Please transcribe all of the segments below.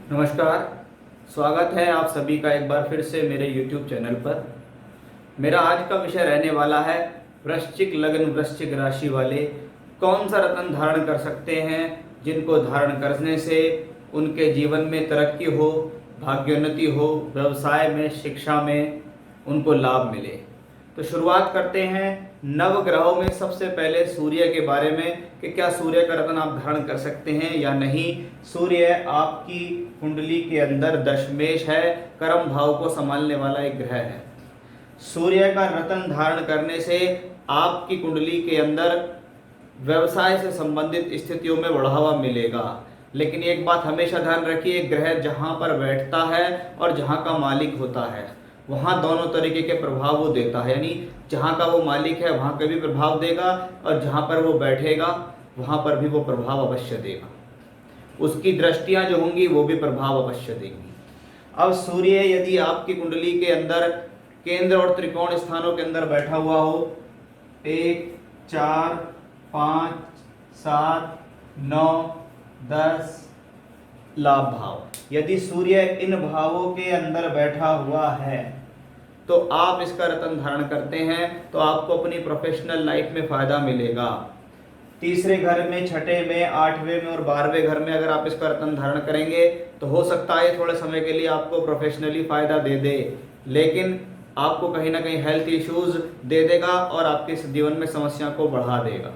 नमस्कार। स्वागत है आप सभी का एक बार फिर से मेरे YouTube चैनल पर। मेरा आज का विषय रहने वाला है वृश्चिक लग्न वृश्चिक राशि वाले कौन सा रत्न धारण कर सकते हैं जिनको धारण करने से उनके जीवन में तरक्की हो, भाग्योन्नति हो, व्यवसाय में, शिक्षा में उनको लाभ मिले। तो शुरुआत करते हैं नव ग्रहों में सबसे पहले सूर्य के बारे में कि क्या सूर्य का रत्न आप धारण कर सकते हैं या नहीं। सूर्य आपकी कुंडली के अंदर दशमेश है, कर्म भाव को संभालने वाला एक ग्रह है। सूर्य का रत्न धारण करने से आपकी कुंडली के अंदर व्यवसाय से संबंधित स्थितियों में बढ़ावा मिलेगा। लेकिन एक बात हमेशा ध्यान रखिए, ग्रह जहां पर बैठता है और जहां का मालिक होता है वहां दोनों तरीके के प्रभाव वो देता है। यानी जहां का वो मालिक है वहां का भी प्रभाव देगा और जहां पर वो बैठेगा वहां पर भी वो प्रभाव अवश्य देगा। उसकी दृष्टियां जो होंगी वो भी प्रभाव अवश्य देंगी। अब सूर्य यदि आपकी कुंडली के अंदर केंद्र और त्रिकोण स्थानों के अंदर बैठा हुआ हो 1, 4, 5, 7, 9, 10 लाभ भाव, यदि सूर्य इन भावों के अंदर बैठा हुआ है तो आप इसका रत्न धारण करते हैं तो आपको अपनी प्रोफेशनल लाइफ में फायदा मिलेगा। तीसरे घर में, छठे में, 8वें में और 12वें घर में अगर आप इसका रत्न धारण करेंगे तो हो सकता है थोड़े समय के लिए आपको प्रोफेशनली फायदा दे दे, लेकिन आपको कहीं ना कहीं हेल्थ इश्यूज दे देगा और आपके जीवन में समस्या को बढ़ा देगा।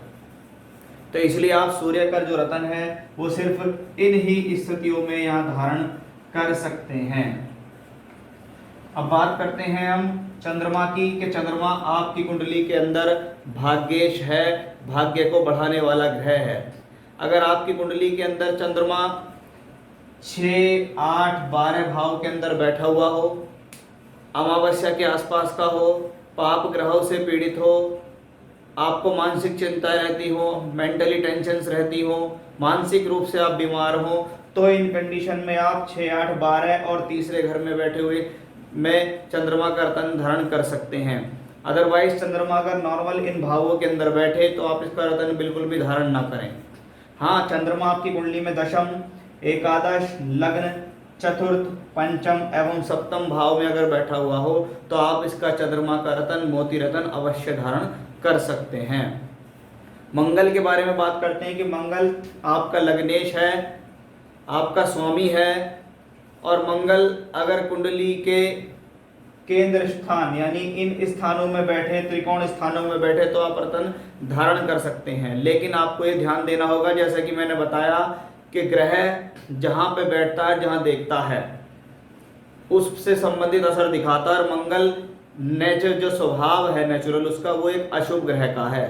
तो इसलिए आप सूर्य का जो रत्न है वो सिर्फ इन ही स्थितियों में यहाँ धारण कर सकते हैं। अब बात करते हैं हम चंद्रमा की कि चंद्रमा आपकी कुंडली के अंदर भाग्येश है, भाग्य को बढ़ाने वाला ग्रह है। अगर आपकी कुंडली के अंदर चंद्रमा 6, 8, 12 भाव के अंदर बैठा हुआ हो, अमावस्या के आसपास का हो, पाप ग्रहों से पीड़ित हो, आपको मानसिक चिंता रहती हो, मेंटली टेंशन्स रहती हो, मानसिक रूप से आप बीमार हो, तो इन कंडीशन में आप 6, 8, 12 और तीसरे घर में बैठे हुए में चंद्रमा का रत्न धारण कर सकते हैं। अदरवाइज चंद्रमा अगर नॉर्मल इन भावों के अंदर बैठे तो आप इसका रत्न बिल्कुल भी धारण ना करें। हाँ, चंद्रमा आपकी कुंडली में दशम, एकादश, लग्न, चतुर्थ, पंचम एवं सप्तम भाव में अगर बैठा हुआ हो तो आप इसका चंद्रमा का रत्न, मोती रत्न अवश्य धारण कर सकते हैं। मंगल के बारे में बात करते हैं कि मंगल आपका लग्नेश है, आपका स्वामी है, और मंगल अगर कुंडली के केंद्र स्थान यानी इन स्थानों में बैठे, त्रिकोण स्थानों में बैठे तो आप रत्न धारण कर सकते हैं। लेकिन आपको ये ध्यान देना होगा, जैसा कि मैंने बताया कि ग्रह जहां पे बैठता है, जहां देखता है उससे संबंधित असर दिखाता है। और मंगल नेचर जो स्वभाव है नेचुरल उसका, वो एक अशुभ ग्रह का है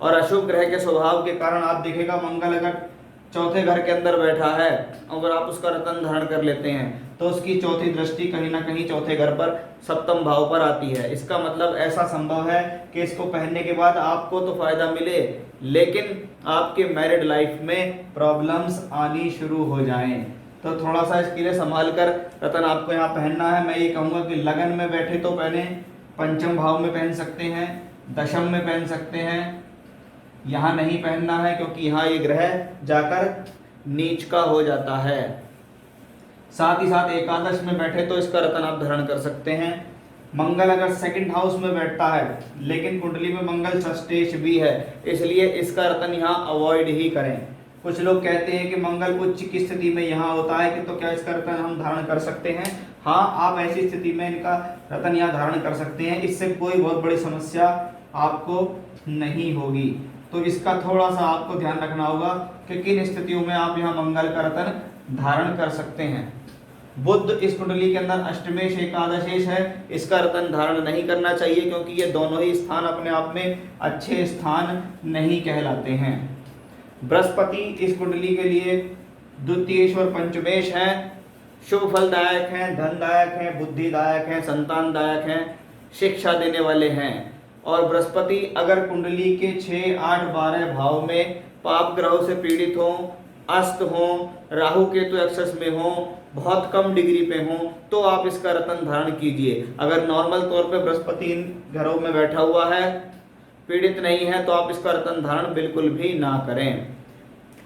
और अशुभ ग्रह के स्वभाव के कारण आप देखेगा मंगल अगर चौथे घर के अंदर बैठा है, अगर आप उसका रत्न धारण कर लेते हैं तो उसकी चौथी दृष्टि कहीं ना कहीं चौथे घर पर, सप्तम भाव पर आती है। इसका मतलब ऐसा संभव है कि इसको पहनने के बाद आपको तो फायदा मिले लेकिन आपके मैरिड लाइफ में प्रॉब्लम्स आनी शुरू हो जाएं। तो थोड़ा सा इसके लिए संभाल कर रत्न आपको यहाँ पहनना है। मैं ये कहूँगा कि लगन में बैठे तो पहने, पंचम भाव में पहन सकते हैं, दशम में पहन सकते हैं, यहाँ नहीं पहनना है क्योंकि यहाँ ये ग्रह जाकर नीच का हो जाता है। साथ ही साथ एकादश में बैठे तो इसका रत्न आप धारण कर सकते हैं। मंगल अगर सेकंड हाउस में बैठता है लेकिन कुंडली में मंगल षष्ठेश भी है, इसलिए इसका रत्न यहाँ अवॉइड ही करें। कुछ लोग कहते हैं कि मंगल उच्च की स्थिति में यहाँ होता है कि तो क्या इसका रत्न हम धारण कर सकते हैं। हाँ, आप ऐसी स्थिति में इनका रत्न यहाँ धारण कर सकते हैं, इससे कोई बहुत बड़ी समस्या आपको नहीं होगी। तो इसका थोड़ा सा आपको ध्यान रखना होगा कि किन स्थितियों में आप यहाँ मंगल का रत्न धारण कर सकते हैं। बुध इस कुंडली के अंदर अष्टमेश एकादशेश है, इसका रत्न धारण नहीं करना चाहिए क्योंकि ये दोनों ही स्थान अपने आप में अच्छे स्थान नहीं कहलाते हैं। बृहस्पति इस कुंडली के लिए द्वितीयेश और पंचमेश है, शुभ फलदायक हैं, धनदायक हैं, बुद्धिदायक हैं, संतानदायक हैं, शिक्षा देने वाले हैं। और बृहस्पति अगर कुंडली के 6, 8, 12 भाव में पाप ग्रहों से पीड़ित हो, अस्त हो, राहु केतु एक्सेस में हो, बहुत कम डिग्री पे हो तो आप इसका रत्न धारण कीजिए। अगर नॉर्मल तौर पे बृहस्पति इन घरों में बैठा हुआ है, पीड़ित नहीं है, तो आप इसका रत्न धारण बिल्कुल भी ना करें।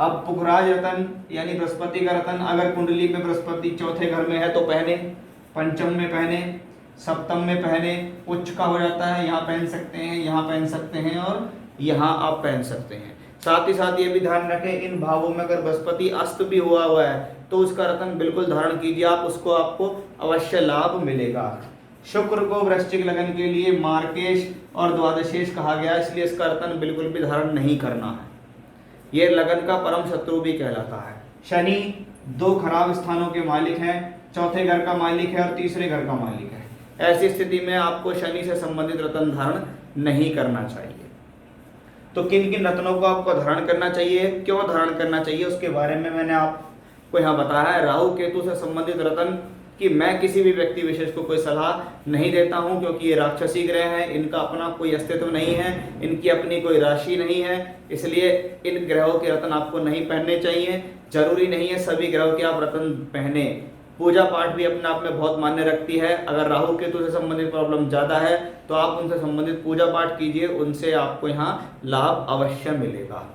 अब पुखराज रतन यानी बृहस्पति का रतन अगर कुंडली में बृहस्पति चौथे घर में है तो पहने, पंचम में पहने, सप्तम में पहने, उच्च का हो जाता है, यहाँ पहन सकते हैं, यहाँ पहन सकते हैं और यहाँ आप पहन सकते हैं। साथ ही साथ ये भी ध्यान रखें, इन भावों में अगर बृहस्पति अस्त भी हुआ है तो उसका रतन बिल्कुल धारण कीजिए आप, उसको आपको अवश्य लाभ मिलेगा। शुक्र को वृश्चिक लगन के लिए मार्केश और द्वादशेश कहा गया, इसलिए इसका रतन बिल्कुल भी धारण नहीं करना है, ये लगन का परम शत्रु भी कहलाता है। शनि 2 खराब स्थानों के मालिक हैं, चौथे घर का मालिक है और तीसरे घर का मालिक है। ऐसी स्थिति में आपको शनि से संबंधित रत्न धारण नहीं करना चाहिए। तो किन किन रत्नों को आपको धारण करना चाहिए, क्यों धारण करना चाहिए, उसके बारे में मैंने आपको यहाँ बताया है। राहु केतु से संबंधित रत्न कि मैं किसी भी व्यक्ति विशेष को कोई सलाह नहीं देता हूं, क्योंकि ये राक्षसी ग्रह हैं, इनका अपना कोई अस्तित्व नहीं है, इनकी अपनी कोई राशि नहीं है, इसलिए इन ग्रहों के रत्न आपको नहीं पहनने चाहिए। जरूरी नहीं है सभी ग्रहों के आप रत्न पहने। पूजा पाठ भी अपने आप में बहुत मान्य रखती है। अगर राहु केतु से संबंधित प्रॉब्लम ज़्यादा है तो आप उनसे संबंधित पूजा पाठ कीजिए, उनसे आपको यहाँ लाभ अवश्य मिलेगा।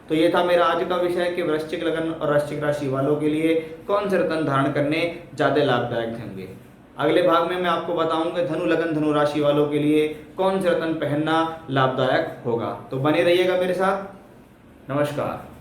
तो ये था मेरा आज का विषय कि वृश्चिक लगन और वृश्चिक राशि वालों के लिए कौन से रत्न धारण करने ज़्यादा लाभदायक होंगे। अगले भाग में मैं आपको बताऊंगा धनु लगन धनु राशि वालों के लिए कौन से रत्न पहनना लाभदायक होगा। तो बने रहिएगा मेरे साथ। नमस्कार।